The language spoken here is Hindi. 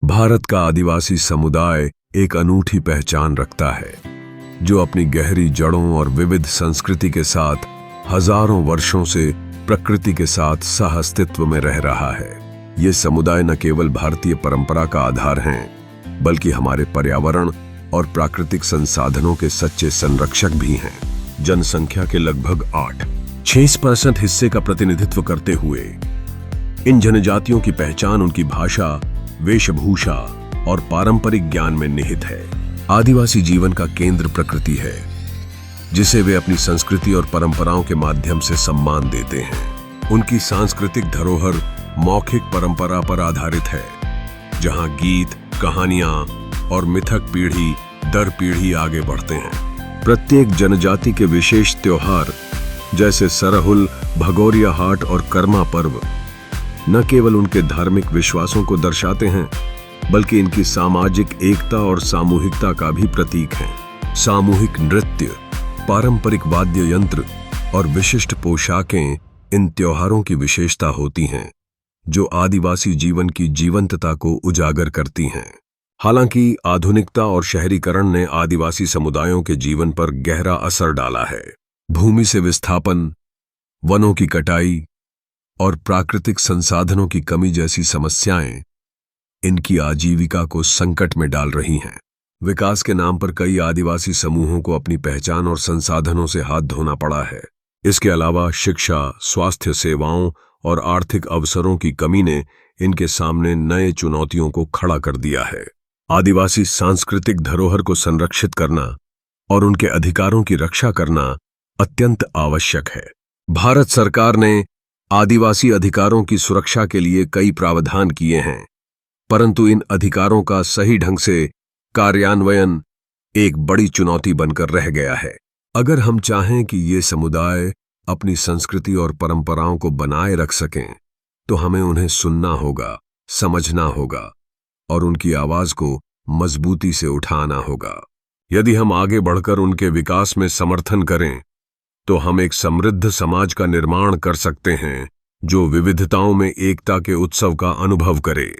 भारत का आदिवासी समुदाय एक अनूठी पहचान रखता है, जो अपनी गहरी जड़ों और विविध संस्कृति के साथ हजारों वर्षों से प्रकृति के साथ सहअस्तित्व में रह रहा है। ये समुदाय न केवल भारतीय परंपरा का आधार हैं, बल्कि हमारे पर्यावरण और प्राकृतिक संसाधनों के सच्चे संरक्षक भी हैं। जनसंख्या के लगभग 8.6% हिस्से का प्रतिनिधित्व करते हुए इन जनजातियों की पहचान उनकी भाषा, वेशभूषा और पारंपरिक ज्ञान में निहित है। आदिवासी जीवन का केंद्र प्रकृति है, जिसे वे अपनी संस्कृति और परंपराओं के माध्यम से सम्मान देते हैं। उनकी सांस्कृतिक धरोहर मौखिक परंपरा पर आधारित है, जहां गीत, कहानियां और मिथक पीढ़ी दर पीढ़ी आगे बढ़ते हैं। प्रत्येक जनजाति के विशेष त्योहार जैसे सरहुल, भगोरिया हाट और कर्मा पर्व न केवल उनके धार्मिक विश्वासों को दर्शाते हैं, बल्कि इनकी सामाजिक एकता और सामूहिकता का भी प्रतीक हैं। सामूहिक नृत्य, पारंपरिक वाद्य यंत्र और विशिष्ट पोशाकें इन त्योहारों की विशेषता होती हैं, जो आदिवासी जीवन की जीवंतता को उजागर करती हैं। हालांकि आधुनिकता और शहरीकरण ने आदिवासी समुदायों के जीवन पर गहरा असर डाला है। भूमि से विस्थापन, वनों की कटाई और प्राकृतिक संसाधनों की कमी जैसी समस्याएं इनकी आजीविका को संकट में डाल रही हैं। विकास के नाम पर कई आदिवासी समूहों को अपनी पहचान और संसाधनों से हाथ धोना पड़ा है। इसके अलावा शिक्षा, स्वास्थ्य सेवाओं और आर्थिक अवसरों की कमी ने इनके सामने नए चुनौतियों को खड़ा कर दिया है। आदिवासी सांस्कृतिक धरोहर को संरक्षित करना और उनके अधिकारों की रक्षा करना अत्यंत आवश्यक है। भारत सरकार ने आदिवासी अधिकारों की सुरक्षा के लिए कई प्रावधान किए हैं, परंतु इन अधिकारों का सही ढंग से कार्यान्वयन एक बड़ी चुनौती बनकर रह गया है। अगर हम चाहें कि ये समुदाय अपनी संस्कृति और परंपराओं को बनाए रख सकें, तो हमें उन्हें सुनना होगा, समझना होगा और उनकी आवाज को मजबूती से उठाना होगा। यदि हम आगे बढ़कर उनके विकास में समर्थन करें, तो हम एक समृद्ध समाज का निर्माण कर सकते हैं, जो विविधताओं में एकता के उत्सव का अनुभव करे।